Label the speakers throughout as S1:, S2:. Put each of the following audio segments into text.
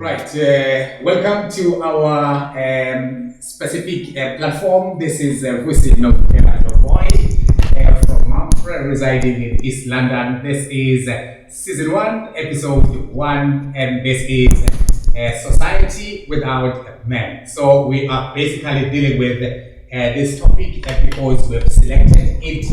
S1: Right. Welcome to our specific platform. This is Vusi, Novukela, your boy from Manfred, residing in East London. This is season 1, episode 1, and this is Society Without Men. So we are basically dealing with this topic because we've selected it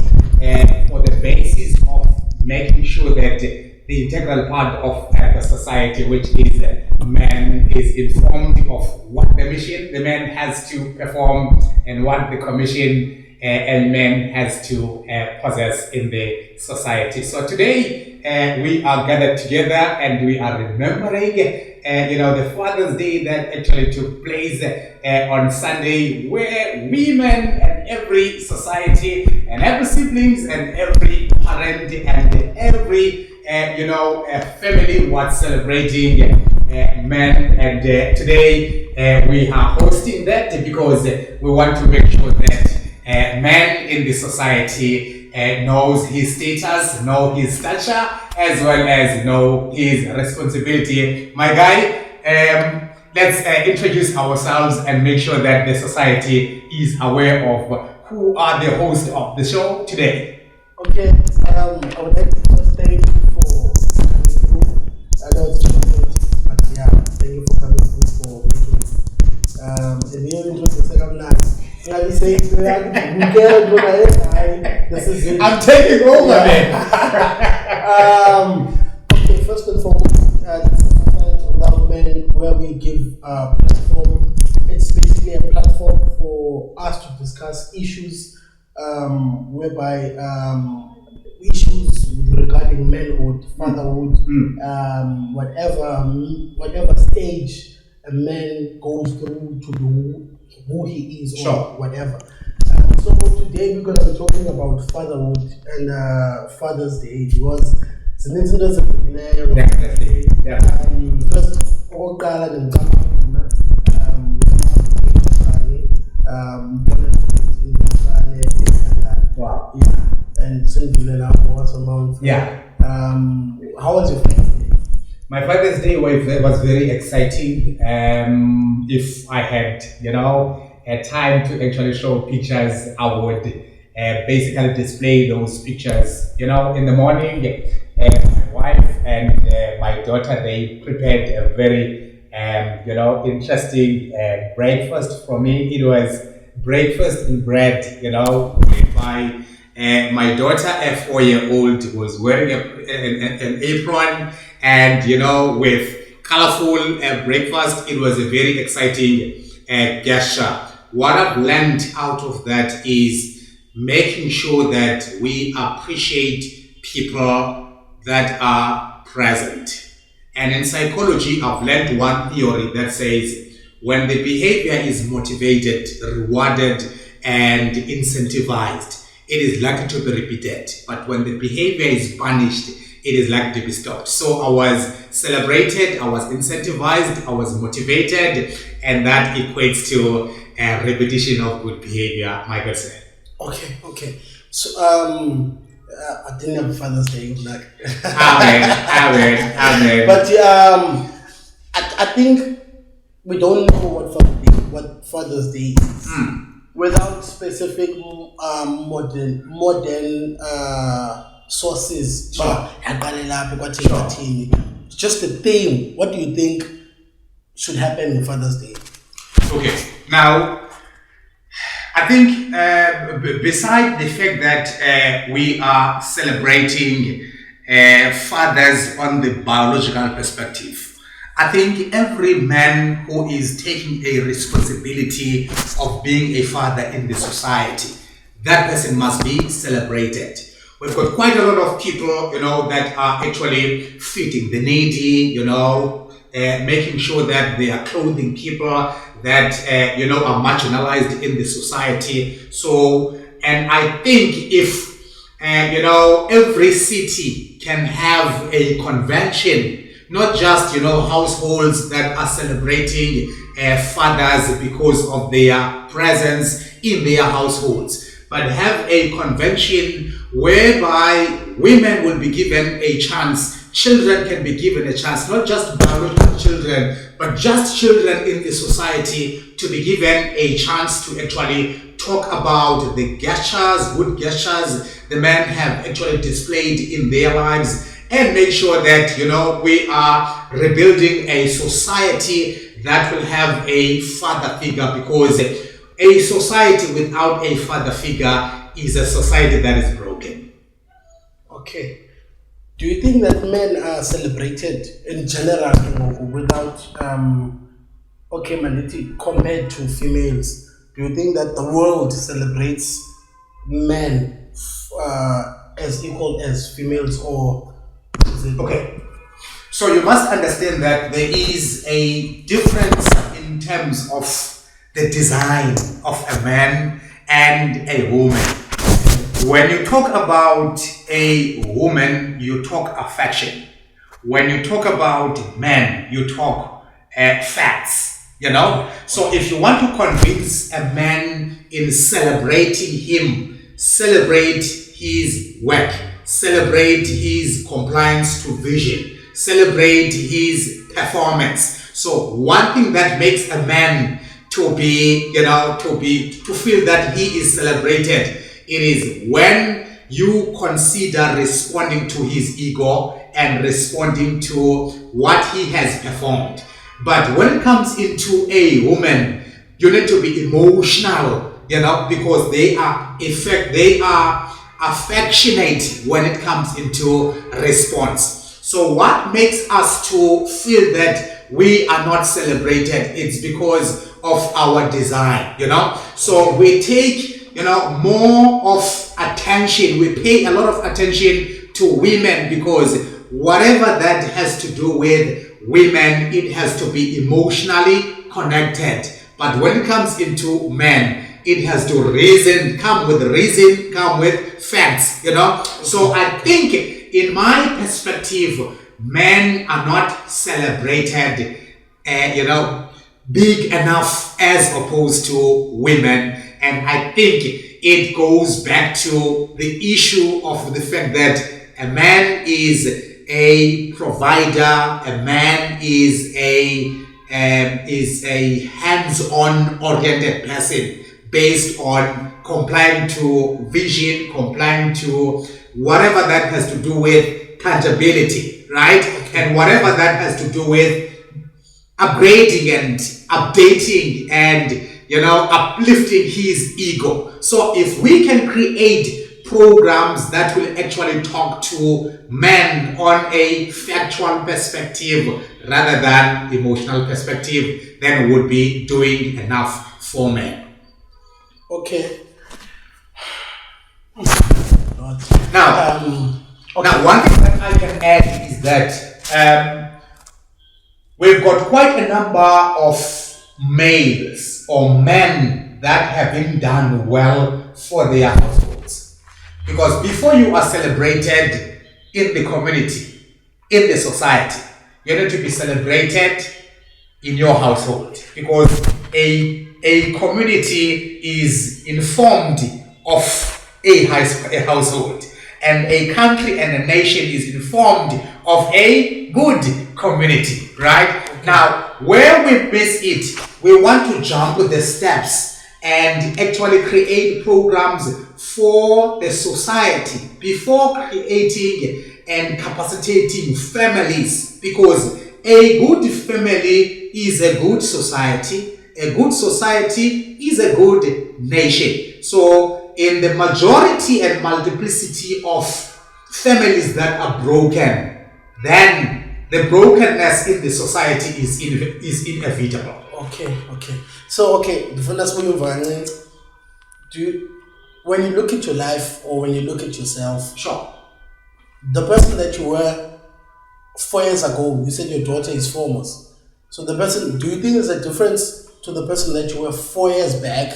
S1: for the basis of making sure that the integral part of the society, which is man, is informed of what the mission the man has to perform and what the commission and man has to possess in the society. So today we are gathered together and we are remembering the Father's Day that actually took place on Sunday, where women and every society and every siblings and every parent and every family was celebrating men, and today we are hosting that because we want to make sure that man in the society knows his status, know his stature, as well as know his responsibility. My guy, let's introduce ourselves and make sure that the society is aware of who are the hosts of the show today.
S2: Okay, I would like to first thank you for coming through. I know it's short, but yeah, thank you for coming through for making the new intro to second night. Yeah, we say, this is it.
S1: I'm taking over, man.
S2: Okay, first and foremost, Society Without Men, where we give a platform. It's basically a platform for us to discuss issues whereby issues regarding manhood, fatherhood, whatever stage a man goes through to do who he is, or whatever. So today we're going to be talking about fatherhood and Father's Day. Because it's an international day. First, all color and
S1: wow.
S2: Yeah. And once a month.
S1: Yeah.
S2: How was your Father's Day?
S1: My Father's Day was very exciting. If I had, a time to actually show pictures, I would basically display those pictures. In the morning, my wife and my daughter, they prepared a very, interesting breakfast for me. It was breakfast in bread, whereby my daughter, a 4-year-old, was wearing an apron and, with colorful breakfast. It was a very exciting gesture. What I've learned out of that is making sure that we appreciate people that are present. And in psychology, I've learned one theory that says when the behavior is motivated, rewarded, and incentivized, it is likely to be repeated. But when the behavior is punished, it is likely to be stopped. So I was celebrated, I was incentivized, I was motivated, and that equates to a repetition of good behavior, my good sir.
S2: Okay. So I didn't have a Father's Day.
S1: Amen.
S2: But I think we don't know what Father's Day is without specific modern sources.
S1: Sure.
S2: Just a theme. What do you think should happen on Father's Day?
S1: Okay. Now, I think beside the fact that we are celebrating fathers on the biological perspective, I think every man who is taking a responsibility of being a father in the society, that person must be celebrated. We've got quite a lot of people, that are actually feeding the needy, making sure that they are clothing people that, are marginalized in the society. So, and I think if, every city can have a convention, not just, households that are celebrating fathers because of their presence in their households, but have a convention whereby women will be given a chance children can be given a chance, not just biological children, but just children in the society to be given a chance to actually talk about the gestures, good gestures the men have actually displayed in their lives, and make sure that, we are rebuilding a society that will have a father figure, because a society without a father figure is a society that is broken.
S2: Okay. Do you think that men are celebrated in general without compared to females? Do you think that the world celebrates men as equal as females, or is it?
S1: Okay. So you must understand that there is a difference in terms of the design of a man and a woman. When you talk about a woman, you talk affection. When you talk about men, you talk facts, So if you want to convince a man in celebrating him, celebrate his work, celebrate his compliance to vision, celebrate his performance. So one thing that makes a man to feel that he is celebrated, it is when you consider responding to his ego and responding to what he has performed. But when it comes into a woman, you need to be emotional, because they are affectionate when it comes into response. So what makes us to feel that we are not celebrated? It's because of our design, So we take more of attention. We pay a lot of attention to women because whatever that has to do with women, it has to be emotionally connected. But when it comes into men, it has to come with facts, So I think, in my perspective, men are not celebrated, big enough as opposed to women. And I think it goes back to the issue of the fact that a man is a provider, a man is a hands-on oriented person based on complying to vision, complying to whatever that has to do with tangibility, right? And whatever that has to do with upgrading and updating and uplifting his ego. So if we can create programs that will actually talk to men on a factual perspective rather than emotional perspective, then we would be doing enough for men.
S2: Okay.
S1: Now, one thing that I can add is that we've got quite a number of males or men that have been done well for their households. Because before you are celebrated in the community, in the society, you need to be celebrated in your household. Because a community is informed of a household, and a country and a nation is informed of a good community, right? Okay. Now, where we miss it, we want to jump the steps and actually create programs for the society before creating and capacitating families, because a good family is a good society. A good society is a good nation. So in the majority and multiplicity of families that are broken, then the brokenness in the society is inevitable.
S2: Okay. So, when you look at your life or when you look at yourself,
S1: sure,
S2: the person that you were 4 years ago, you said your daughter is 4 months. So do you think there's a difference to the person that you were 4 years back?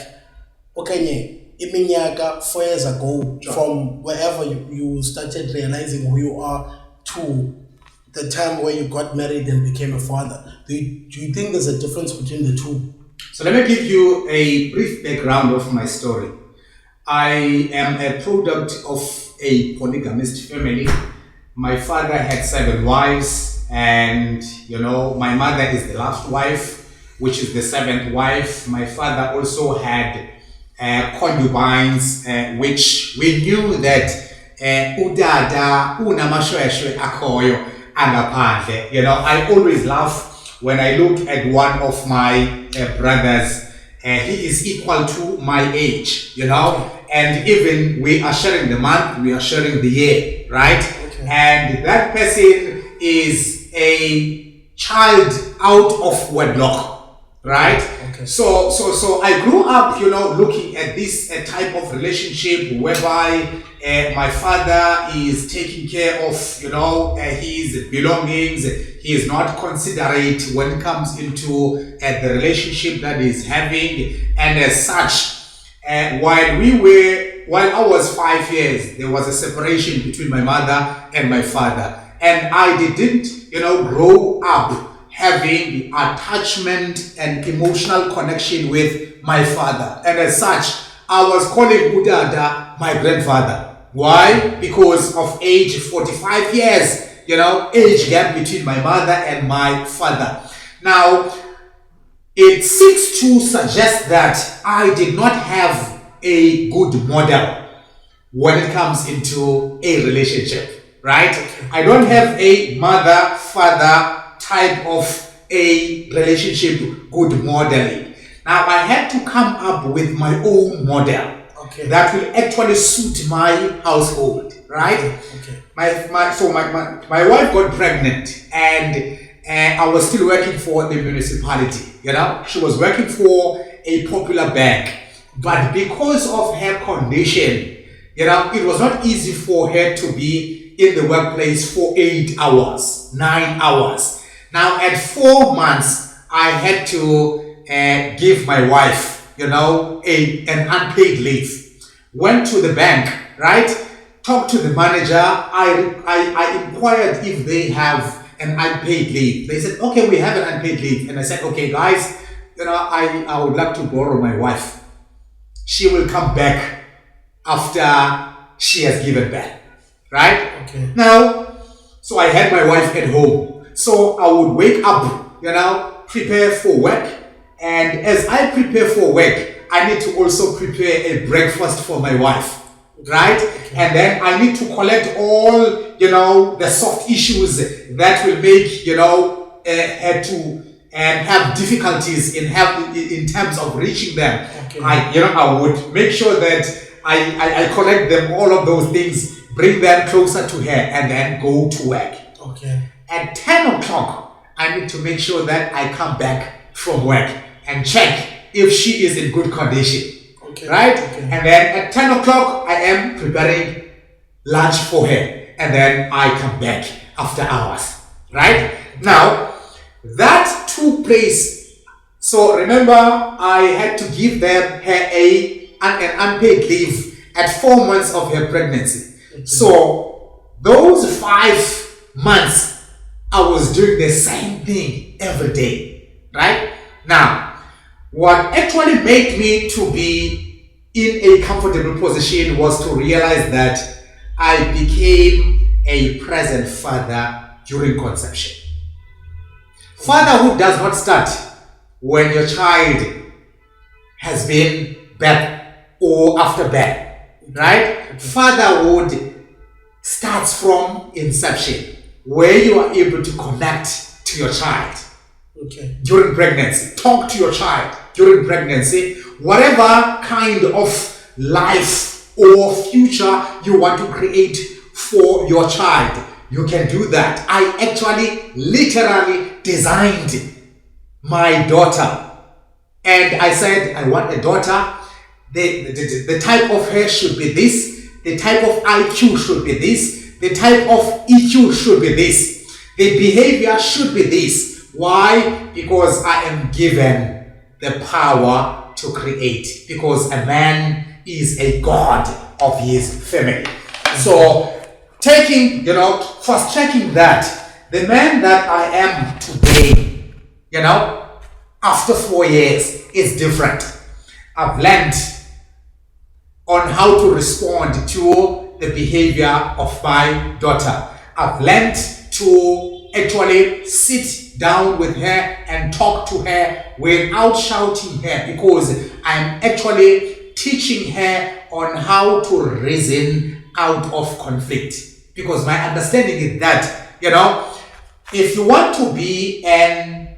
S2: Okay, 4 years ago, sure, from wherever you started realizing who you are to the time where you got married and became a father. Do you think there's a difference between the two?
S1: So let me give you a brief background of my story. I am a product of a polygamist family, My father had 7 wives, and my mother is the last wife, which is the 7th wife. My father also had concubines, which we knew that udada unamashweshwe akoyo angaphandle. I always laugh when I look at one of my brothers. He is equal to my age, and even we are sharing the month, we are sharing the year, right? Okay. And that person is a child out of wedlock, right? Okay. So I grew up, looking at this type of relationship whereby my father is taking care of, his belongings. He is not considerate when it comes into the relationship that he's having, and as such, while I was 5 years, there was a separation between my mother and my father, and I didn't, grow up having attachment and emotional connection with my father, and as such, I was calling Udada my grandfather. Why? Because of age 45 years, age gap between my mother and my father. Now, it seeks to suggest that I did not have a good model when it comes into a relationship, right? I don't have a mother-father type of a relationship good modeling. Now, I had to come up with my own model. Okay. That will actually suit my household, right? Okay. My wife got pregnant, and I was still working for the municipality. She was working for a popular bank, but because of her condition, it was not easy for her to be in the workplace for 8 hours, 9 hours. Now, at 4 months, I had to give my wife, an unpaid leave. Went to the bank, right? Talked to the manager. I inquired if they have an unpaid leave. They said, okay, we have an unpaid leave. And I said, okay, guys, I would like to borrow my wife. She will come back after she has given birth, right? Okay. Now, so I had my wife at home. So I would wake up, prepare for work. And as I prepare for work, I need to also prepare a breakfast for my wife, right? Okay. And then I need to collect all, the soft issues that will make, her to have difficulties in terms of reaching them. Okay. I would make sure that I collect them, all of those things, bring them closer to her, and then go to work. Okay. At 10 o'clock, I need to make sure that I come back from work and check if she is in good condition, okay, right? Okay. And then at 10 o'clock, I am preparing lunch for her. And then I come back after hours, right? Now, that took place. So remember, I had to give her an unpaid leave at 4 months of her pregnancy. Okay. So those 5 months, I was doing the same thing every day, right? Now, what actually made me to be in a comfortable position was to realize that I became a present father during conception. Fatherhood does not start when your child has been birth or after birth, right? Okay. Fatherhood starts from inception, where you are able to connect to your child. Okay. During pregnancy, talk to your child during pregnancy, whatever kind of life or future you want to create for your child, you can do that. I actually literally designed my daughter, and I said I want a daughter. The type of hair should be this, the type of IQ should be this, the type of EQ should be this, the behavior should be this. Why? Because I am given the power to create, because a man is a god of his family. So first checking that the man that I am today, after 4 years is different. I've learned on how to respond to the behavior of my daughter. I've learned to actually sit down with her and talk to her without shouting her, because I'm actually teaching her on how to reason out of conflict. Because my understanding is that, if you want to be an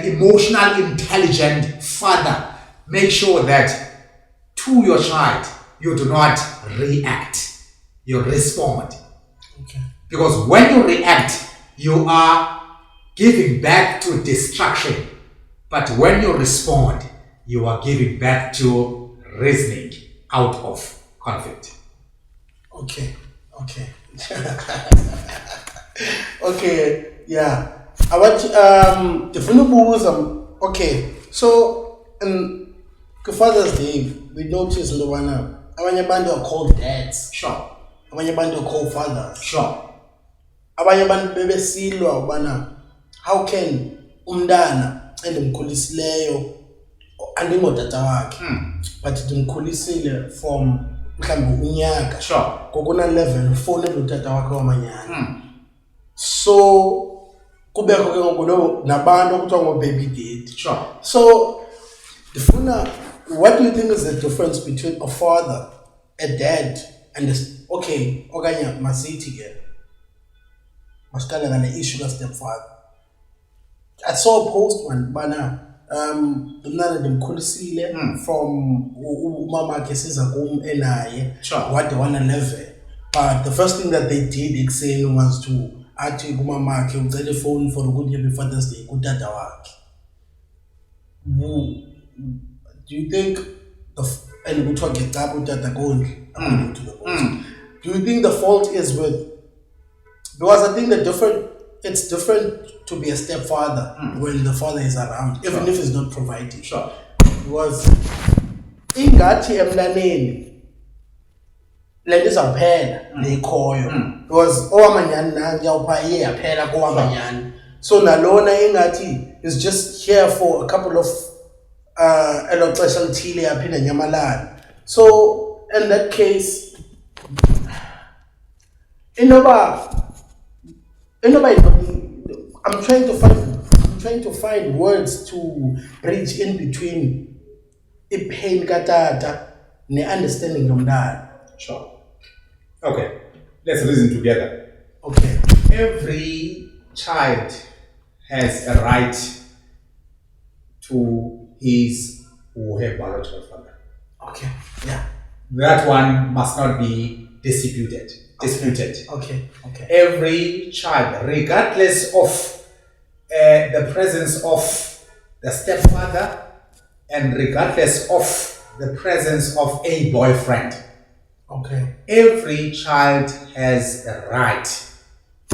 S1: emotional, intelligent father, make sure that to your child you do not react, you respond.
S2: Okay.
S1: Because when you react, you are giving back to destruction. But when you respond, you are giving back to reasoning out of conflict.
S2: Okay. Okay, yeah. I want the Funubu okay. So Father's Day, we noticed abanye bantu are called dads.
S1: Sure.
S2: Abanye bantu are called fathers.
S1: Sure.
S2: Abanye bantu bebesilwa ubana how can umntana endimkhulisileyo andingotata wakhe but ndimkhulisile from mhlawumbi unyaka kokuna level ufowunele utata wakhe wamanyani. So kubekho ke ngoku nabantu okuthiwa ngo-baby date.
S1: Sure.
S2: So ndifuna, what do you think is the difference between a father, a dad, and okay, okanye masithi ke masiqale ngale issue ka-stepfather. I saw a post one bana umntana ndimkhulisile from umamakhe siza kum enaye wade wana-11, but the first thing that they did ekuseni was to athi kumamakhe ucele phone for ukuthi happy Father's Day kutata wakhe. Do you think and kuthiwa ngecapha utata kondli according to the post, do you think the fault is with, because I think it's different to be a stepfather when the father is around, even if he's not providing.
S1: Sure.
S2: Because ingathi emntaneni le nto izawuphela leyikhoyo, because owamanyani nanti yawupha iye yaphela kowamanyani, so nalona ingathi is just here for a couple of elo xesha lithile yaphinde nyamalala. So in that case I'm trying to find words to bridge in between pain katata ne understanding yomntana.
S1: Sure. Okay. Let's reason together.
S2: Okay.
S1: Every child has a right to his or her biological father.
S2: Okay. Yeah.
S1: That one must not be disputed.
S2: Okay.
S1: Every child, regardless of the presence of the stepfather and regardless of the presence of a boyfriend, every child has a right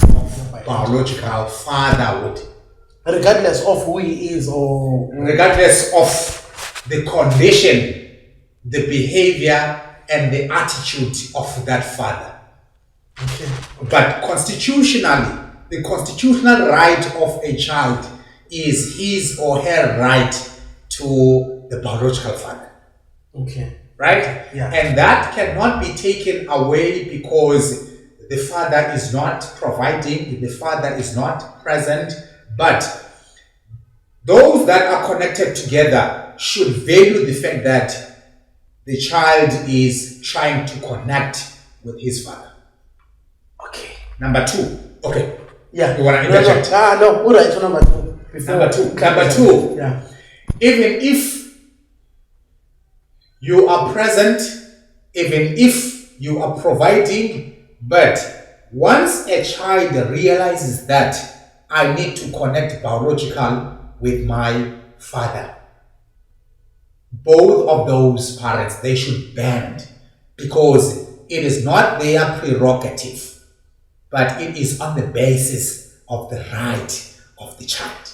S1: of biological fatherhood.
S2: Regardless of who he is or
S1: regardless of the condition, the behavior, and the attitude of that father. But constitutionally, the constitutional right of a child is his or her right to the biological father. Right?
S2: Yeah.
S1: And that cannot be taken away because the father is not providing, the father is not present. But those that are connected together should value the fact that the child is trying to connect with his father. Number two. Okay.
S2: Yeah.
S1: You want to interject?
S2: No. All right. So number two.
S1: Number two.
S2: Yeah.
S1: Even if you are present, even if you are providing, but once a child realizes that I need to connect biological with my father, both of those parents, they should band, because it is not their prerogative, but it is on the basis of the right of the child.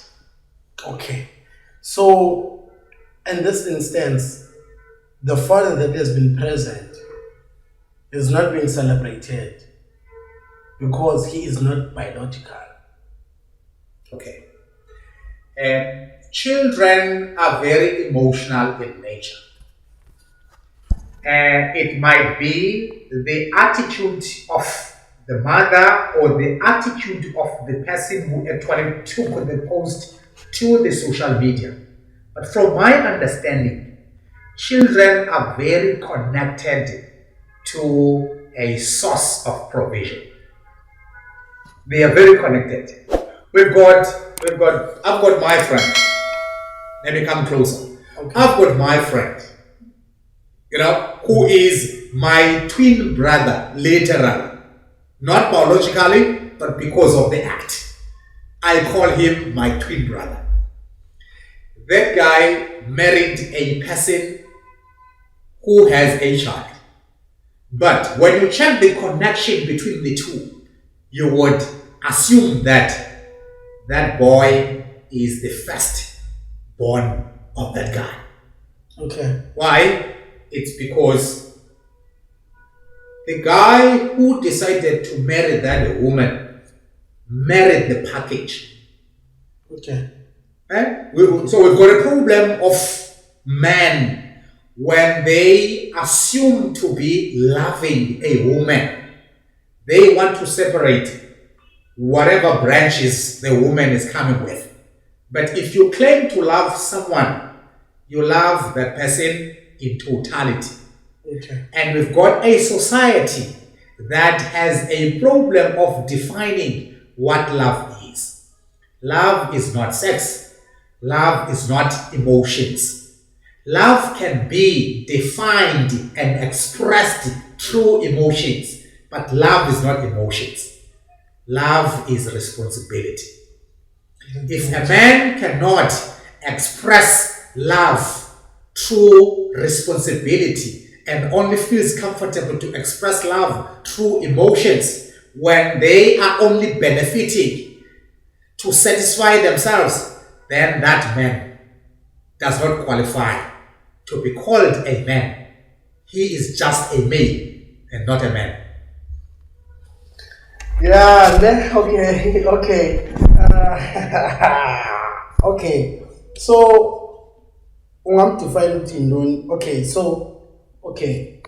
S2: Okay. So, in this instance, the father that has been present is not being celebrated because he is not biological.
S1: Okay. Children are very emotional in nature. It might be the attitude of the mother or the attitude of the person who actually took the post to the social media. But from my understanding, children are very connected to a source of provision. They are very connected. I've got my friend. Let me come closer. Okay. I've got my friend, who is my twin brother, literally. Not biologically, but because of the act. I call him my twin brother. That guy married a person who has a child. But when you check the connection between the two, you would assume that that boy is the first born of that guy.
S2: Okay.
S1: Why? It's because the guy who decided to marry that woman married the package.
S2: Okay.
S1: So we've got a problem of men when they assume to be loving a woman. They want to separate whatever branches the woman is coming with. But if you claim to love someone, you love that person in totality.
S2: Okay.
S1: And we've got a society that has a problem of defining what love is. Love is not sex. Love is not emotions. Love can be defined and expressed through emotions, but love is not emotions. Love is responsibility. If a man cannot express love through responsibility and only feels comfortable to express love through emotions when they are only benefiting to satisfy themselves, then that man does not qualify to be called a man. He is just a male and not a man.
S2: Yeah, okay. Okay. So, ungam-define ukuthi yintoni? Okay.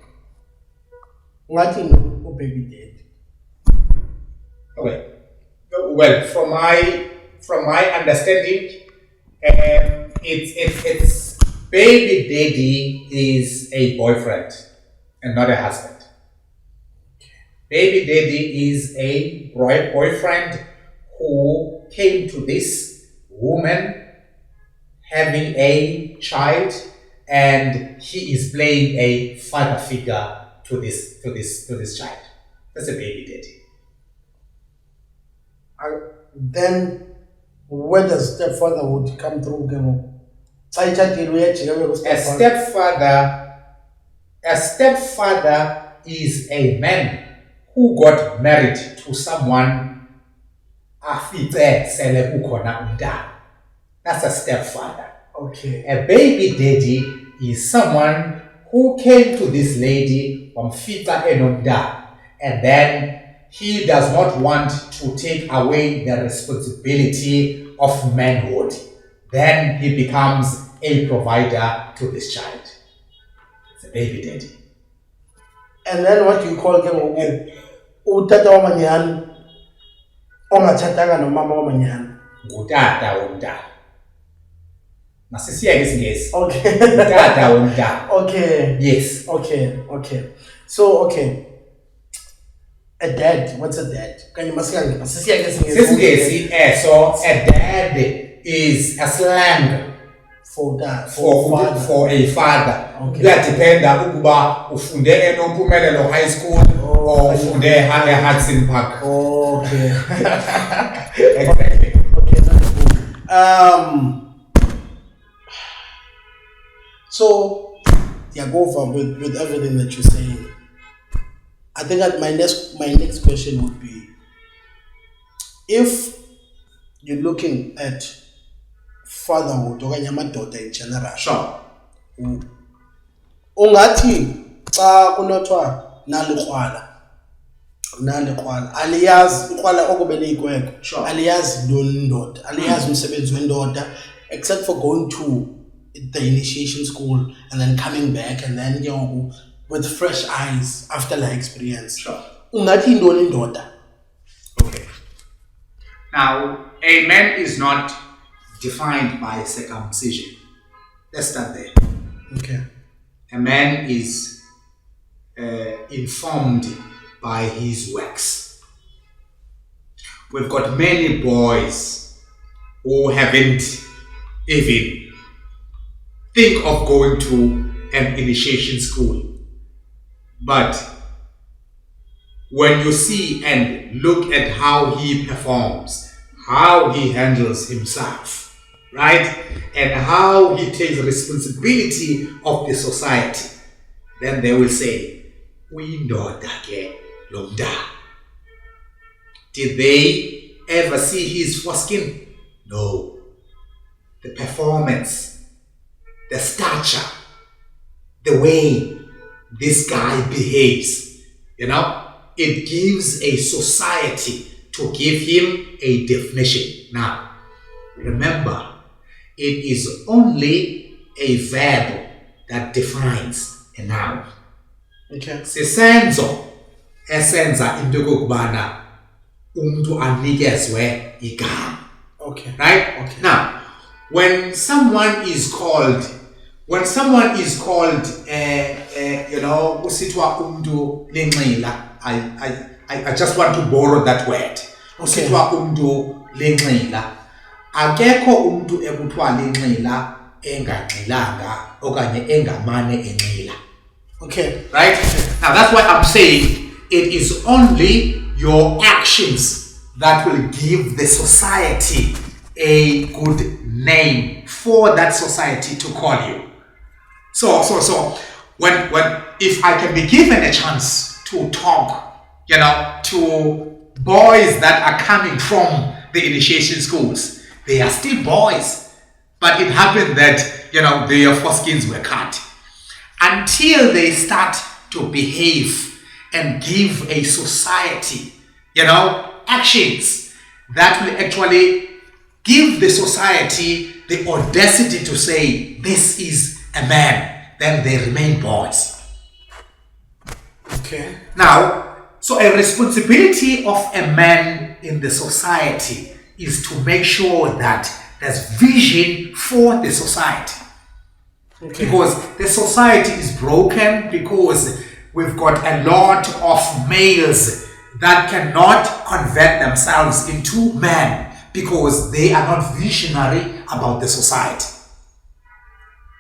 S2: Ungathi baby dead.
S1: Okay. Well, from my understanding, it's baby daddy is a boyfriend and not a husband. Baby daddy is a boyfriend who came to this woman having a child, and he is playing a father figure to this child. That's a baby daddy.
S2: Then where does stepfather would come through?
S1: A stepfather is a man who got married to someone that's a stepfather.
S2: Okay.
S1: A baby daddy is someone who came to this lady from Fita Enonda, and then he does not want to take away the responsibility of manhood. Then he becomes a provider to this child. It's a baby daddy.
S2: And then what you call them? Utata wa manyani, ongathathanga nomama wa manyani.
S1: Ngutata womntana. Masisiya ngesingesi.
S2: Okay.
S1: Ngutata womntana.
S2: Okay.
S1: Yes.
S2: Okay. So a dad. What's a dad? Can you masisiya ngesingesi?
S1: So a dad is a slang
S2: for dad.
S1: For a father.
S2: Okay.
S1: Kuyadependa ukuba ufunde eNompumelelo High School or ufunde eHudson Park.
S2: Okay.
S1: Exactly.
S2: Okay, that's good. So go over with everything that you're saying. I think that my next question would be, if you're looking at fatherhood or amadoda in general.
S1: Sure.
S2: Ungathi xa kunothwa nalikrwala aliyazi ikrwala okubele ikweko.
S1: Sure.
S2: Aliyazi ndoda, aliyazi umsebenzi wendoda, except for going to the initiation school and then coming back and then with fresh eyes after the experience.
S1: Sure.
S2: Ungathi indoni indoda?
S1: Okay. Now, a man is not defined by circumcision. Let's start there.
S2: Okay.
S1: A man is informed by his works. We've got many boys who haven't even think of going to an initiation school. But when you see and look at how he performs, how he handles himself, right? And how he takes responsibility of the society, then they will say, we know that Lomda. Did they ever see his foreskin? No. The performance, the stature, the way this guy behaves, it gives a society to give him a definition. Now, remember, it is only a verb that defines a noun.
S2: Okay.
S1: Sisenzo esenza into yokubana umuntu anikezwe igama.
S2: Okay.
S1: Right?
S2: Okay.
S1: Now, when someone is called usitwa umuntu lenxila, I just want to borrow that word. Usitwa umuntu lenxila. Akekho umuntu ekuthiwa lenxila enganxilanga okanye engamane enxila.
S2: Okay.
S1: Right? Now that's why I'm saying it is only your actions that will give the society a good name for that society to call you. So when if I can be given a chance to talk, to boys that are coming from the initiation schools, they are still boys, but it happened that their foreskins were cut until they start to behave and give a society, actions that will actually give the society the audacity to say this is a man, then they remain boys.
S2: Okay.
S1: Now, so a responsibility of a man in the society is to make sure that there's vision for the society.
S2: Okay.
S1: Because the society is broken because we've got a lot of males that cannot convert themselves into men because they are not visionary about the society.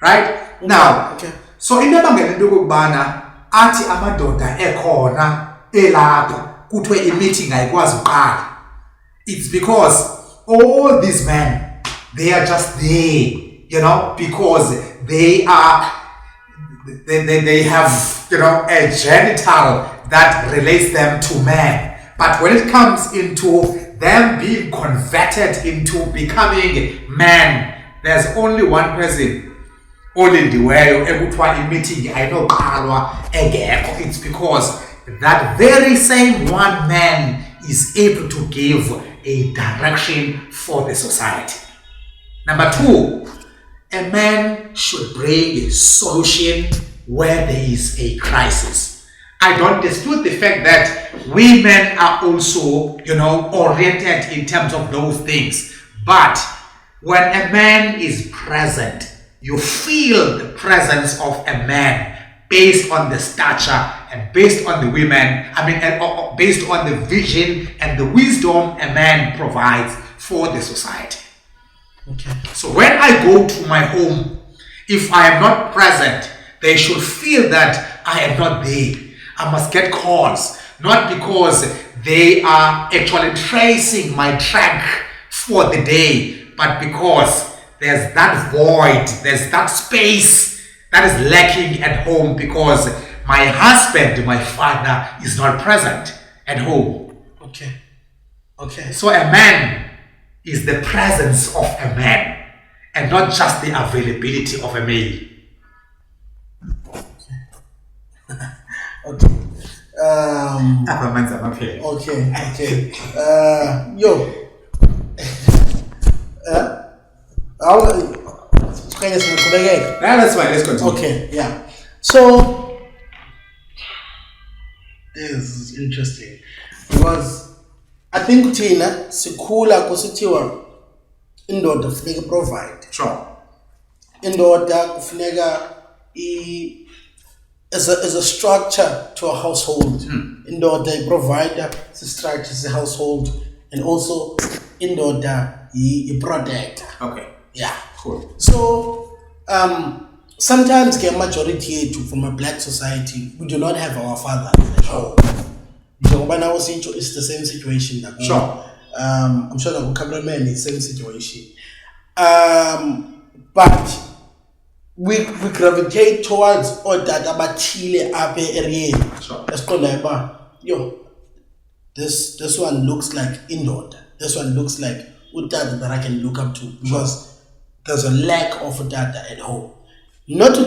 S1: Right?
S2: Okay.
S1: Now,
S2: okay.
S1: So into ebangela into yokubana athi amadoda ekhona elapha kuthiwe i-meeting ayikwazi uqala. It's because all these men, they are just there, because they have, a genital that relates them to men. But when it comes into them being converted into becoming men, there's only one person. Olindiweyo ekuthiwa i-meeting ayinoqalwa engekho. It's because that very same one man is able to give a direction for the society. Number two, a man should bring a solution where there is a crisis. I don't dispute the fact that women are also, oriented in terms of those things. But when a man is present, you feel the presence of a man based on the stature and based on the based on the vision and the wisdom a man provides for the society.
S2: Okay.
S1: So when I go to my home, if I am not present, they should feel that I am not there. I must get calls, not because they are actually tracing my track for the day, but because there's that void, there's that space that is lacking at home because my husband, my father, is not present at home.
S2: Okay. Okay.
S1: So a man is the presence of a man and not just the availability of a male.
S2: Okay. Okay.
S1: That's fine, let's continue.
S2: Okay, yeah. So is interesting because I think Tina sikhula kusithiwa indoda kufuneka provide.
S1: Sure.
S2: Indoda kufuneka as a structure to a household. Indoda a provider, it's a structure, it's a household, and also indoda a protector.
S1: Okay.
S2: Yeah.
S1: Cool.
S2: So sometimes the majority from a black society, we do not have our fathers at home. It's the same situation.
S1: Sure.
S2: I'm sure the cameraman is the same situation. But we gravitate towards all that about Chile area.
S1: Sure.
S2: Let's call it this one looks like indoor. This one looks like data that I can look up to because there's a lack of data at home. Not to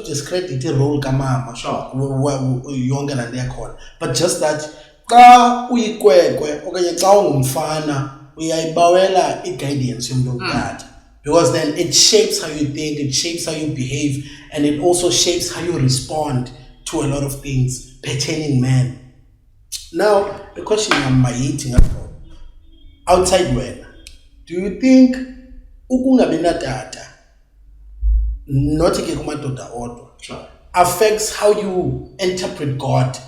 S2: discredit the role kamama,
S1: sure,
S2: younger than their call, but just that xa uyikwekwe okanye xa ungumfana uyayibawela i-guidance yomntwana because then it shapes how you think, it shapes how you behave, and it also shapes how you respond to a lot of things pertaining men. Now the question I'm eating outside when do you think ukungabi natata not kumadoda odwa affects how you interpret God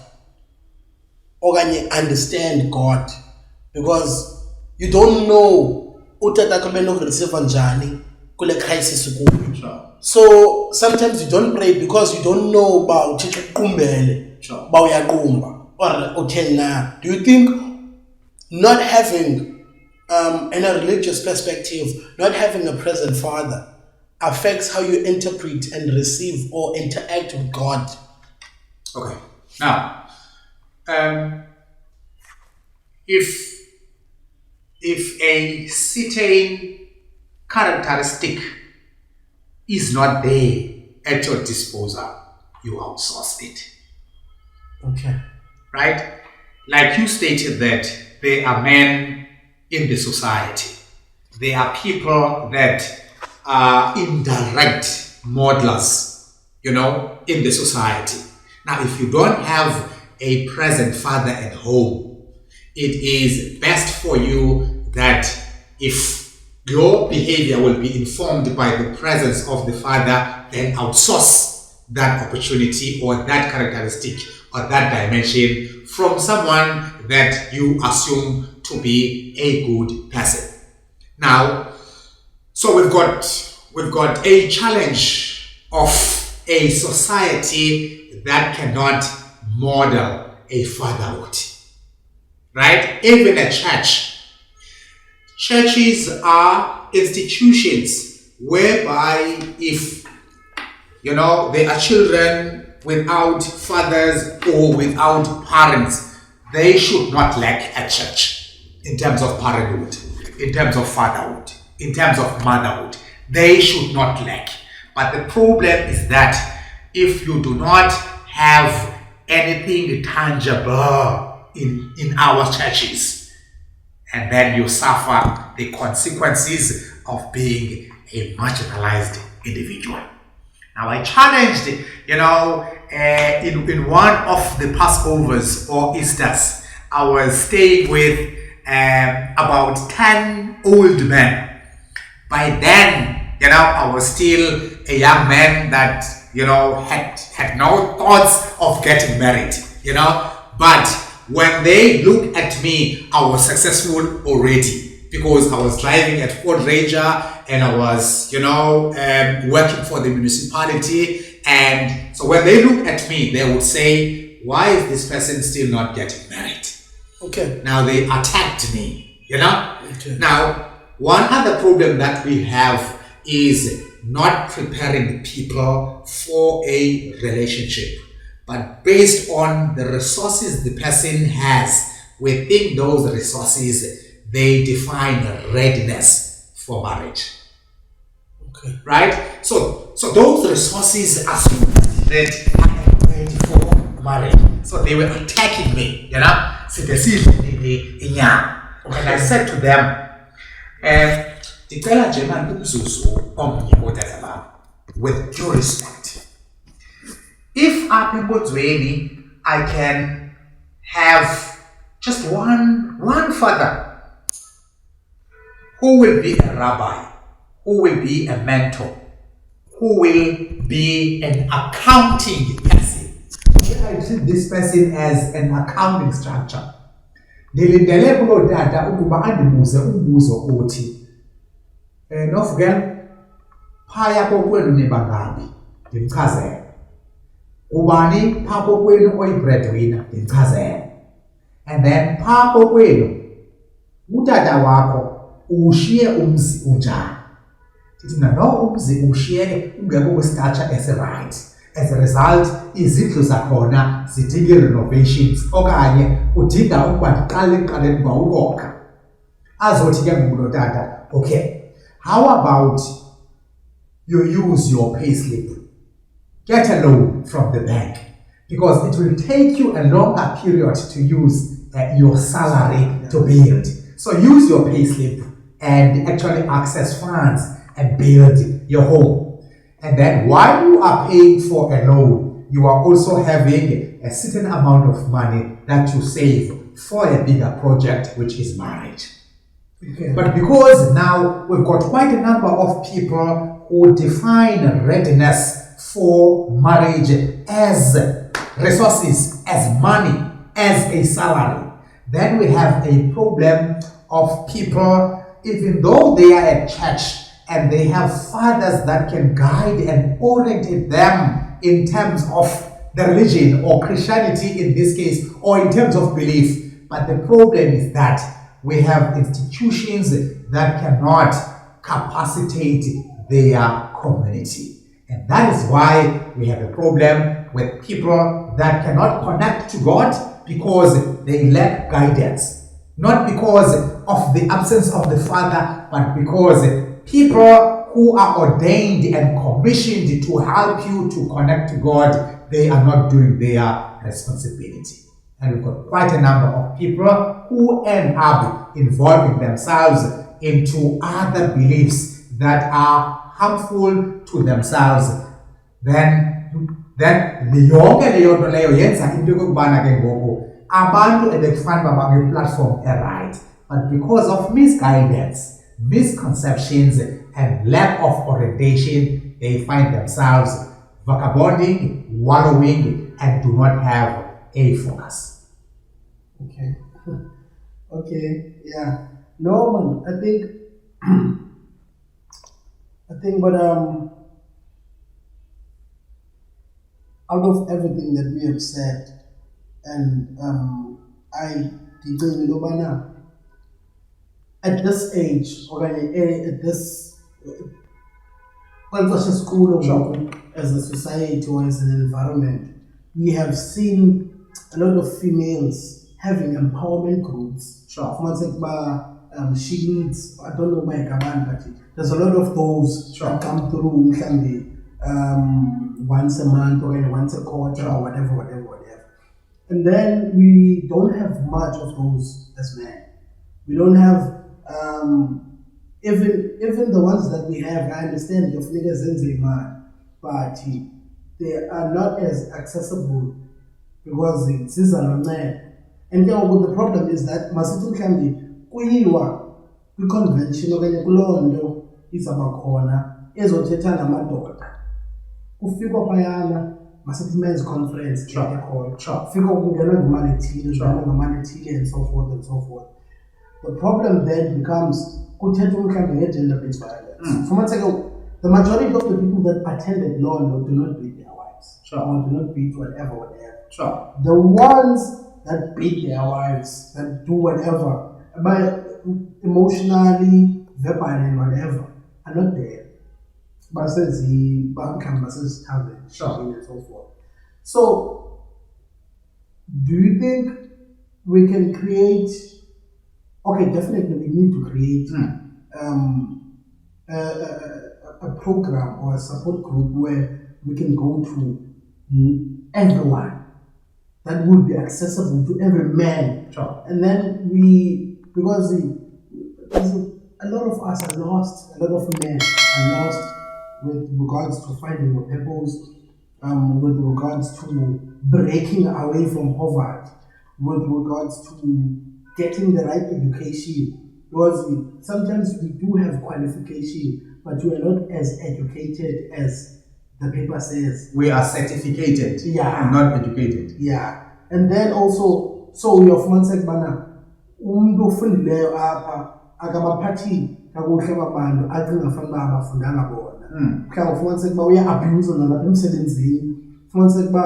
S2: or understand God, because you don't know utata kumele receive njani kule crisis ukuyo. So sometimes you don't pray because you don't know about uqumbele ba uyaqumba or uthena. Do you think not having in a religious perspective, not having a present father affects how you interpret and receive or interact with God?
S1: Okay. Now, if a certain characteristic is not there at your disposal, you outsource it.
S2: Okay.
S1: Right? Like you stated that there are men in the society. There are people that indirect modelers, in the society. Now, if you don't have a present father at home, it is best for you that if your behavior will be informed by the presence of the father, then outsource that opportunity or that characteristic or that dimension from someone that you assume to be a good person. Now, so we've got a challenge of a society that cannot model a fatherhood, right? Even a church. Churches are institutions whereby if, there are children without fathers or without parents, they should not lack a church in terms of parenthood, in terms of fatherhood, in terms of motherhood. They should not lack. But the problem is that if you do not have anything tangible in our churches, and then you suffer the consequences of being a marginalized individual. Now I challenged, in one of the Passovers or Easters, I was staying with about 10 old men. By then, I was still a young man that, had no thoughts of getting married, But when they look at me, I was successful already because I was driving at Ford Ranger and I was, working for the municipality. And so when they look at me, they would say, why is this person still not getting married?
S2: Okay.
S1: Now they attacked me,
S2: Okay.
S1: Now, one other problem that we have is not preparing people for a relationship, but based on the resources the person has. Within those resources, they define readiness for marriage.
S2: Okay.
S1: Right? So those resources assume that I am ready for marriage. So they were attacking me, So they see and I said to them, with due respect, if I can
S3: have just one father who will be a rabbi, who will be a mentor, who will be an accounting person.
S1: I treat this person as an accounting structure. Nilindele kulo tata ukuba andibuze umbuzo othi Novukela, phaya kokwenu nibangaphi? Ndimchazele. Ubani phaa kokwenu oyi-breadwinner? Ndimchazele. And then phaa kokwenu utata wakho ushiye umzi unjani? Ndithi no umzi ushiyeke ungekho kwi-structure esi-right. As a result, izindlu zakhona zidinga i-renovations okanye udinga ukuba ndiqale ngawukokha. Azothi ke ngoku lo tata, okay, how about you use your payslip? Get a loan from the bank because it will take you a longer period to use your salary to build. So use your payslip and actually access funds and build your home. And then while you are paying for a loan, you are also having a certain amount of money that you save for a bigger project, which is marriage. Okay. But because now we've got quite a number of people who define readiness for marriage as resources, as money, as a salary, then we have a problem of people, even though they are at church and they have fathers that can guide and orient them in terms of the religion or Christianity in this case, or in terms of belief. But the problem is that we have institutions that cannot capacitate their community. And that is why we have a problem with people that cannot connect to God because they lack guidance. Not because of the absence of the Father, but because people who are ordained and commissioned to help you to connect to God, they are not doing their responsibility. And we've got quite a number of people who end up involving themselves into other beliefs that are harmful to themselves. Then yonke leyo nto leyo yenza into yokubana ke ngoku abantu ebekufanele uba bange-platform right, but because of misguidance, misconceptions, and lack of orientation, they find themselves vagabonding, wallowing, and do not have a focus.
S2: Okay. Okay. Yeah. No, man. I think, but out of everything that we have said, and I think at this age, or at this, well, such a school or as a society or as an environment, we have seen a lot of females having empowerment groups. She leads, I don't know my command, but there's a lot of those that come through once a month or once a quarter or whatever. And then we don't have much of those as men. We don't have even the ones that we have. I understand your niggas in man, but they are not as accessible because it's a man. And then the problem is that masithi mhlambi kuyiwa kwi-convention okanye kuloo nto izabakhona ezothetha namadoda, kufikwa phayana masithi men's conference kufikwa kungenwa ngemali ethile and so forth and so forth. The problem then becomes kuthethwa mhlambi nge-gender-based violence. The majority of the people that attended law do not beat their wives or do not beat whatever. The ones that beat their wives, that do whatever, but emotionally, verbally, and whatever, are not there. But says he says and so forth. So, do you think we can create? Okay, definitely we need to create a program or a support group where we can go to everyone. That would be accessible to every man. And then because a lot of us are lost, a lot of men are lost with regards to finding your purpose, with regards to breaking away from poverty. with regards to getting the right education. Because sometimes we do have qualification, but we are not as educated as the paper says.
S1: We are certificated and not educated.
S2: Yeah. And then also, so we have once said, umuntu ofundileyo apha akabaphathi kakuhle abantu acinga fanele abafundanga bona. Mhlawumbe ufumanise ukuba uya-abuse nalapha emsebenzini. Ufumanise ukuba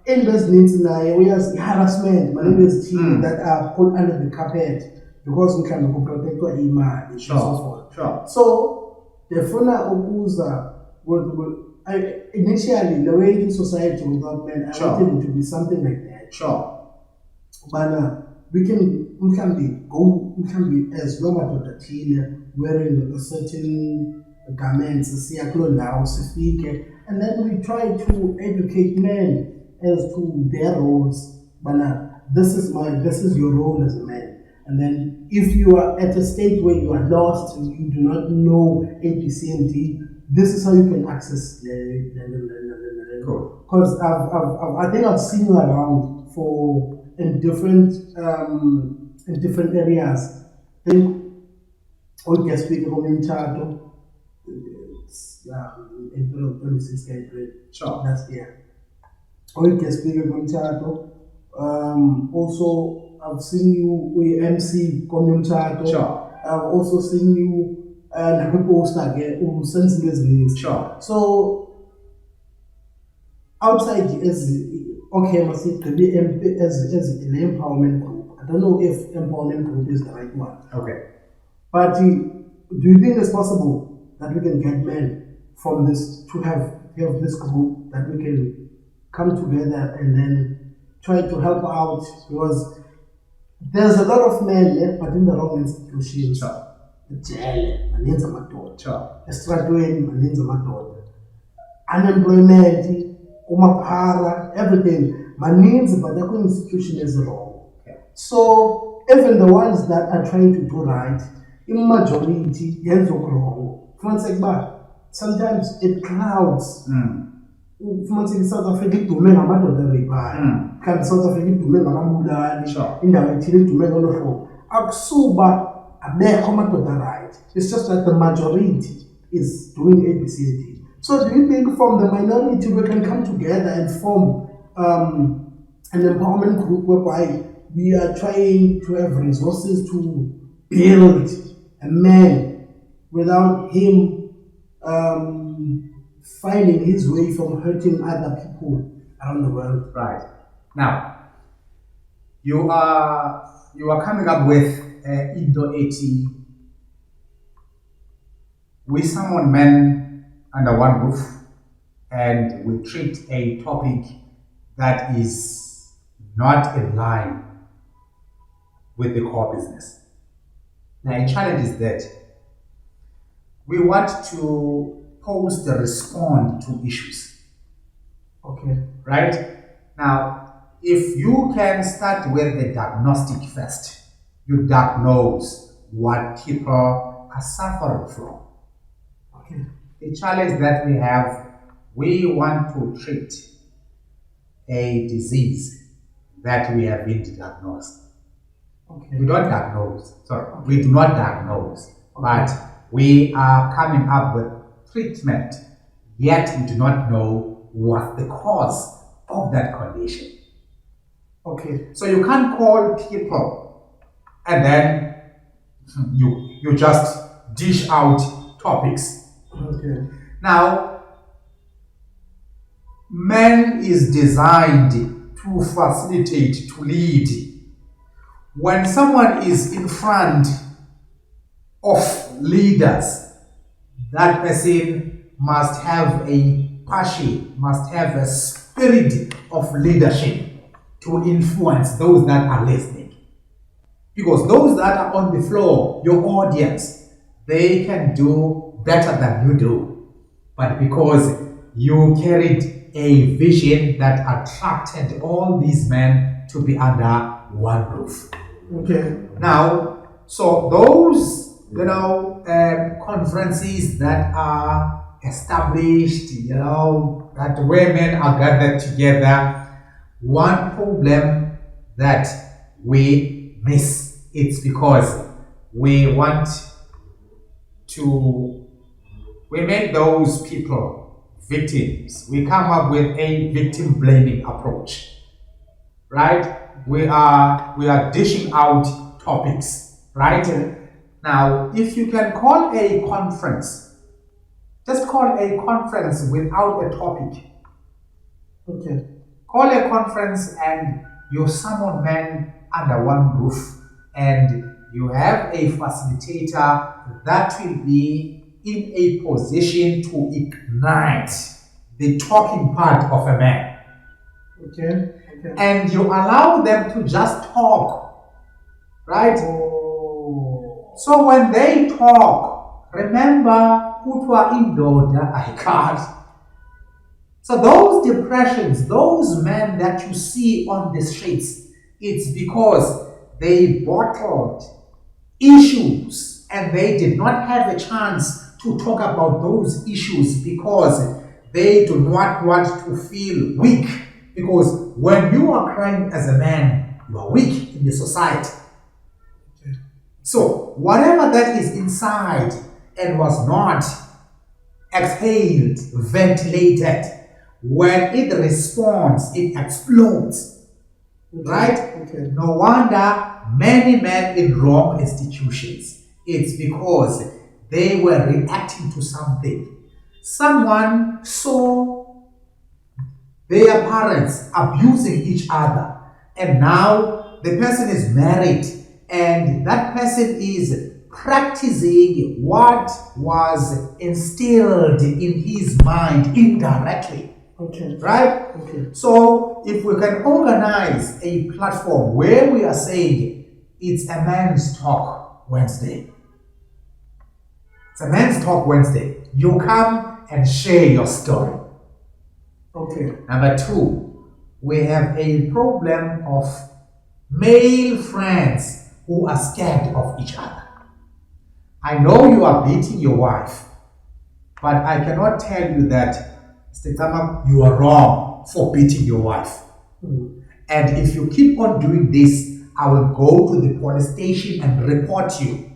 S2: into ezininzi naye uyazi i-harassment malento ezithile that are put under the carpet because mhlawumbe kuprotectwa imali and so forth. So ndifuna ukuza initially the way in society without men, I wanted it to be something like that. But we can go as normal wearing a certain garments, and then we try to educate men as to their roles. But this is your role as a man. And then if you are at a state where you are lost and you do not know A, B, C, and D, this is how you can access because I think I've seen you around in different areas. I think we can speak about Mchato. April 26th April. Last year. We can speak about Mchato. Also, I've seen you with MC Mchato. I've also seen you and I post again sensibilities. So outside is okay, I must say to be as an empowerment group. I don't know if empowerment group is the right one.
S1: Okay.
S2: But do you think it's possible that we can get men from this to have this group that we can come together and then try to help out? Because there's a lot of men but in the wrong institutions. Ejele maninzi amadoda, estradweni maninzi amadoda, unemployment, umaphara, everything maninzi, but the institution is wrong. So even the ones that are trying to do right, in majority yenza wrong. Sometimes it clouds. Fumaniseka South Africa idume ngamadoda rebhaya, kanti South Africa idume ngamambulali, indawo ethile idume ngolo hlobo. Akusuba right. It's just that the majority is doing ABCD. So do you think from the minority we can come together and form an empowerment group whereby we are trying to have resources to build a man without him finding his way from hurting other people around the world?
S1: Right. Now, you are coming up with into 80, we summon men under one roof and we treat a topic that is not in line with the core business. Now, the challenge is that we want to post and respond to issues.
S2: Okay.
S1: Right? Now, if you can start with the diagnostic first, you diagnose what people are suffering from.
S2: Okay.
S1: The challenge that we have, we want to treat a disease that we have been diagnosed.
S2: Okay.
S1: We don't diagnose, we do not diagnose, but we are coming up with treatment, yet we do not know what the cause of that condition.
S2: Okay.
S1: So you can't call people and then you just dish out topics.
S2: Okay.
S1: Now, man is designed to facilitate, to lead. When someone is in front of leaders, that person must have a passion, must have a spirit of leadership to influence those that are listening. Because those that are on the floor, your audience, they can do better than you do. But because you carried a vision that attracted all these men to be under one roof.
S2: Okay.
S1: Now, so those, conferences that are established, that women are gathered together, one problem that we miss. It's because we want to, we make those people victims. We come up with a victim blaming approach, right? We are dishing out topics, right? Now, if you can call a conference, just call a conference without a topic.
S2: Okay.
S1: Call a conference and you summon men under one roof, and you have a facilitator that will be in a position to ignite the talking part of a man.
S2: Okay. Okay.
S1: And you allow them to just talk, right?
S2: Oh.
S1: So when they talk, remember, kutwa indoda aikad. So those depressions, those men that you see on the streets, it's because they bottled issues and they did not have a chance to talk about those issues because they do not want to feel weak. Because when you are crying as a man, you are weak in the society.
S2: Okay.
S1: So whatever that is inside and was not exhaled, ventilated, when it responds, it explodes.
S2: Okay.
S1: Right?
S2: Okay.
S1: No wonder many men in wrong institutions. It's because they were reacting to something. Someone saw their parents abusing each other, and now the person is married, and that person is practicing what was instilled in his mind indirectly.
S2: Okay.
S1: Right?
S2: Okay.
S1: So if we can organize a platform where we are saying it's a man's talk Wednesday. It's a man's talk Wednesday. You come and share your story.
S2: Okay.
S1: Number two, we have a problem of male friends who are scared of each other. I know you are beating your wife, but I cannot tell you that, Mr. Tama, you are wrong for beating your wife.
S2: Mm.
S1: And if you keep on doing this, I will go to the police station and report you.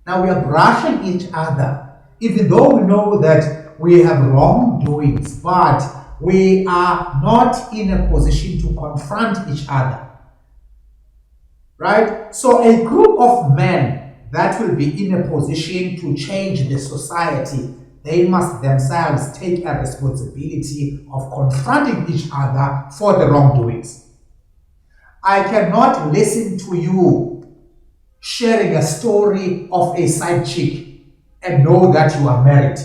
S1: Now we are brushing each other, even though we know that we have wrongdoings, but we are not in a position to confront each other. Right? So a group of men that will be in a position to change the society, they must themselves take a responsibility of confronting each other for the wrongdoings. I cannot listen to you sharing a story of a side chick and know that you are married.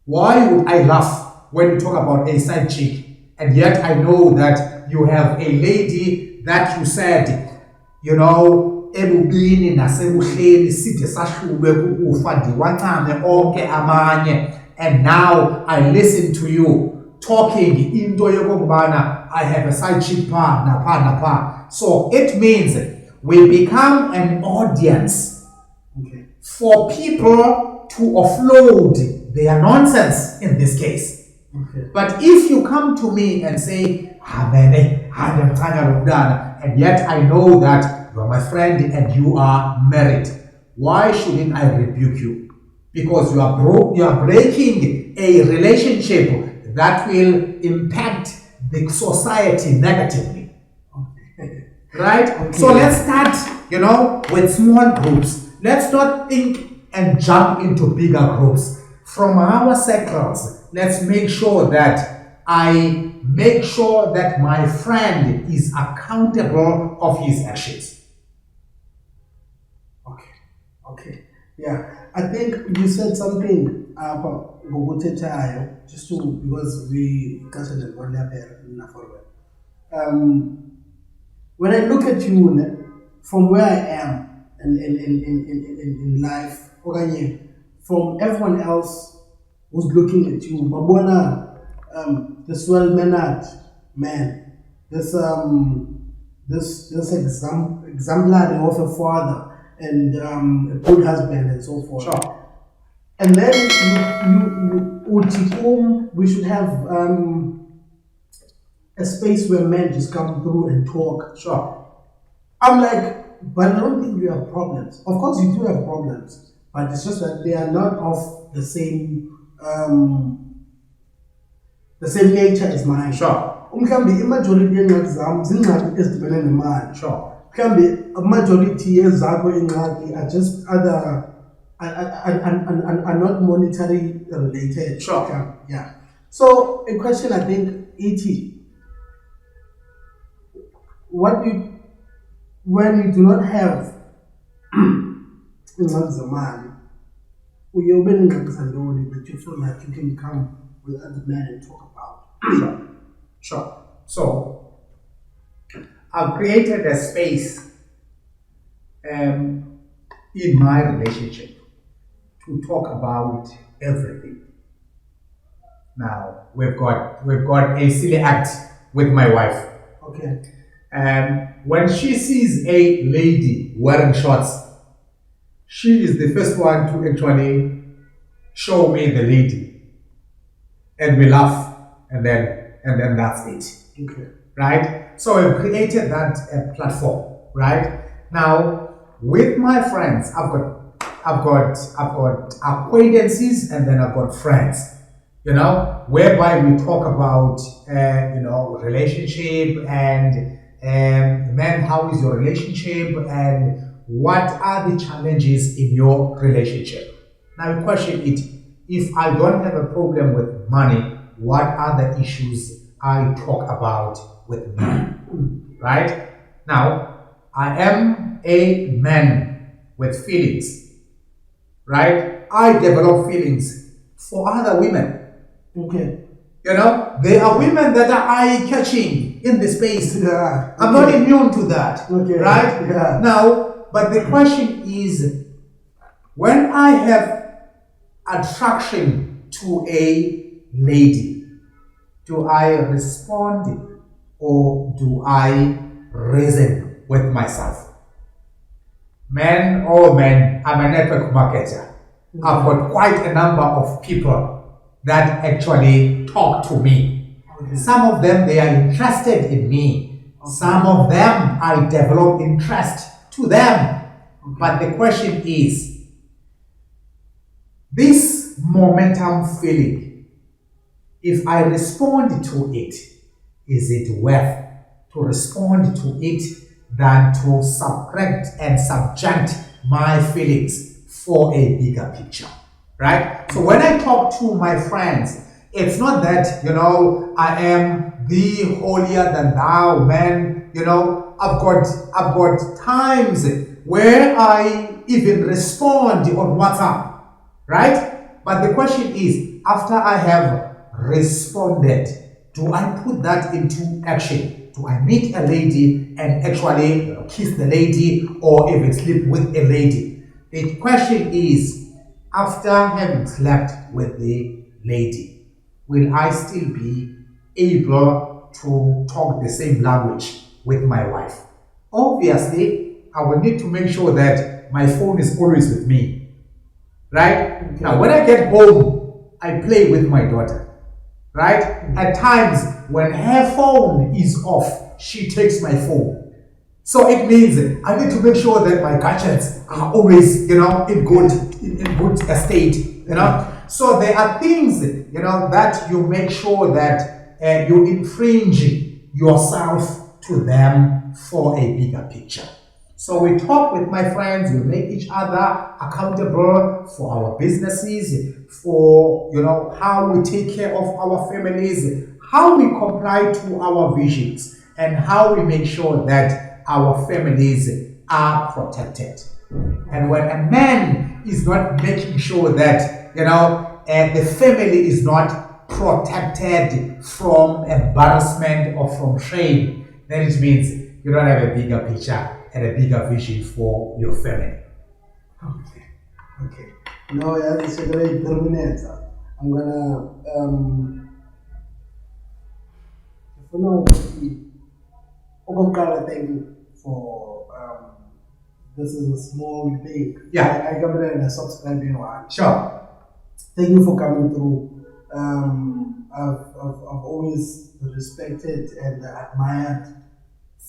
S1: Why would I laugh when you talk about a side chick and yet I know that you have a lady that you said, you know, ebubini nasebuhleni side sahlulwe kukufa ndiwancame onke amanye, and now I listen to you talking into yokokubana I have a side chick pa napa. So it means we become an audience for people to offload their nonsense in this case.
S2: Okay.
S1: But if you come to me and say, and yet I know that you are my friend and you are married, why shouldn't I rebuke you? Because you are breaking a relationship that will impact the society negatively.
S2: Okay.
S1: Right?
S2: Okay.
S1: So let's start, with small groups. Let's not think and jump into bigger groups. From our circles, let's make sure that I make sure that my friend is accountable of his actions.
S2: Okay. Yeah. I think you said something about just to, because we discussed it earlier in when I look at you from where I am in life, from everyone else who's looking at you, Babona, this well-mannered man, this exemplary of a father and a good husband and so forth.
S1: Sure.
S2: And then we should have a space where men just come through and talk.
S1: Sure.
S2: I'm like, but I don't think you have problems. Of course, you do have problems, but it's just that they are not of the same nature as mine.
S1: Sure.
S2: Mhlawumbe imajority yeencwadi zam ziingxaki ezidibene nemali.
S1: Sure.
S2: Mhlawumbe amajority yezakho iingxaki are just other are not monetary related.
S1: Sure.
S2: Yeah. So a question I think, E.T., what do when you do not have iingxaki zemali, uye ube neengxaki zantoni that you feel like you can come with other men and talk about?
S1: Sure. Sure. So, I've created a space in my relationship to talk about everything. Now, we've got a silly act with my wife.
S2: Okay.
S1: When she sees a lady wearing shorts, she is the first one to actually show me the lady, and we laugh, and then that's it.
S2: Okay.
S1: Right? So I've created that platform. Right? Now, with my friends, I've got acquaintances, and then I've got friends. Whereby we talk about relationship and man, how is your relationship, and what are the challenges in your relationship? Now, the question is, if I don't have a problem with money, what are the issues I talk about with men? Right? Now, I am a man with feelings. Right? I develop feelings for other women.
S2: Okay.
S1: There are women that are eye-catching in the space.
S2: Yeah.
S1: I'm not immune to that.
S2: Okay.
S1: Right?
S2: Yeah.
S1: Now, but the question is, when I have attraction to a lady, do I respond or do I reason with myself? Men, I'm a network marketer. I've got quite a number of people that actually talk to me.
S2: Okay.
S1: Some of them, they are interested in me.
S2: Okay.
S1: Some of them, I develop interest to them.
S2: Okay.
S1: But the question is, this momentum feeling, if I respond to it, is it worth to respond to it than to subtract and subject my feelings for a bigger picture? Right? So when I talk to my friends, it's not that, I am the holier than thou man. I've got times where I even respond on WhatsApp. Right? But the question is, after I have responded, do I put that into action? Do I meet a lady and actually kiss the lady or even sleep with a lady? The question is, after having slept with the lady, will I still be able to talk the same language with my wife? Obviously, I will need to make sure that my phone is always with me. Right? Okay. Now, when I get home, I play with my daughter. Right? At times, when her phone is off, she takes my phone. So it means I need to make sure that my gadgets are always, in good state, So there are things, that you make sure that you infringe yourself to them for a bigger picture. So we talk with my friends, we make each other accountable for our businesses, for, how we take care of our families, how we comply to our visions, and how we make sure that our families are protected. And when a man is not making sure that, the family is not protected from embarrassment or from shame, then it means you don't have a bigger picture and a bigger vision for your family.
S2: Okay. No, that's a great terminator. I'm gonna thank you for this is a small thing.
S1: Yeah.
S2: I come in and subscribe one.
S1: Sure.
S2: Thank you for coming through. I've always respected and admired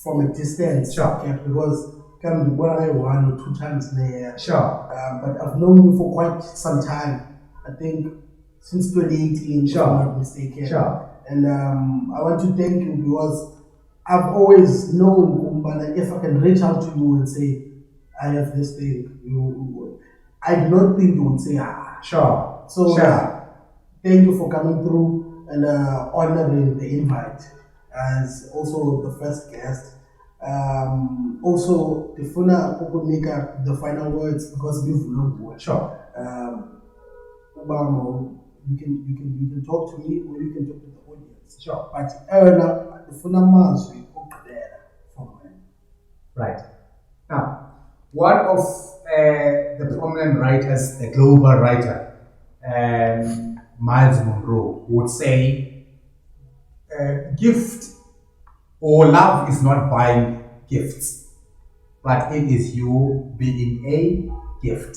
S2: from a distance.
S1: Sure.
S2: Okay, because come to I 1 or 2 times in a year.
S1: Sure.
S2: But I've known you for quite some time. I think since 2018, if I'm not mistaken.
S1: Sure.
S2: And I want to thank you because I've always known Kumbana, if I can reach out to you and say, I have this thing, I do not think you would say,
S1: Sure.
S2: So
S1: Sure.
S2: Thank you for coming through and honoring the invite as also the first guest. Also, the Funa the final words because we've learned.
S1: Sure.
S2: You can talk to me or you can talk to the audience.
S1: Sure.
S2: But the Funa mazwi from me.
S1: Right. Now, one of the prominent writers, the global writer, Miles Monroe, would say, gift or love is not buying gifts, but it is you being a gift.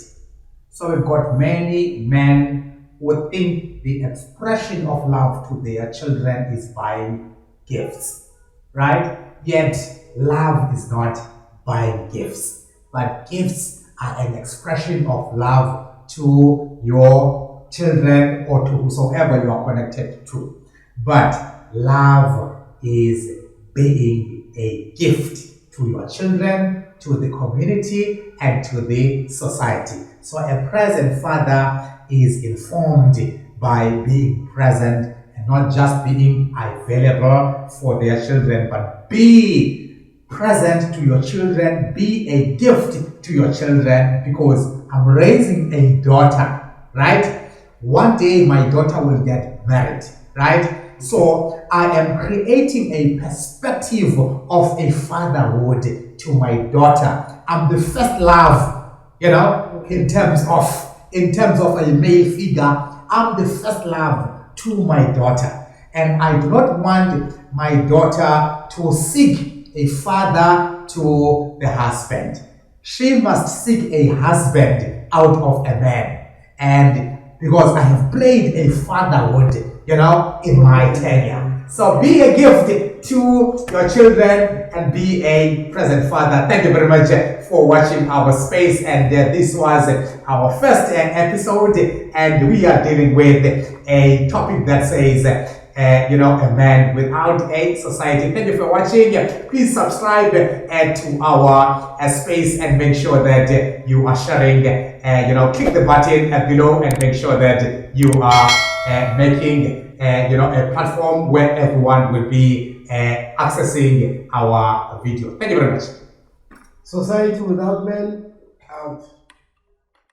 S1: So we've got many men who think the expression of love to their children is buying gifts, right? Yet love is not buying gifts, but gifts are an expression of love to your children or to whosoever you are connected to. But love is being a gift to your children, to the community, and to the society. So a present father is informed by being present and not just being available for their children, but be present to your children, be a gift to your children, because I'm raising a daughter, right? One day my daughter will get married, right? So I am creating a perspective of a fatherhood to my daughter. I'm the first love, in terms of a male figure. I'm the first love to my daughter. And I do not want my daughter to seek a father to the husband. She must seek a husband out of a man. And because I have played a fatherhood, in my tenure. So be a gift to your children and be a present father. Thank you very much for watching our space. And this was our first episode. And we are dealing with a topic that says, a man without a society. Thank you for watching. Please subscribe to our space and make sure that you are sharing. Click the button below and make sure that you are making a platform where everyone will be accessing our video. Thank you very much.
S2: Society without men, out.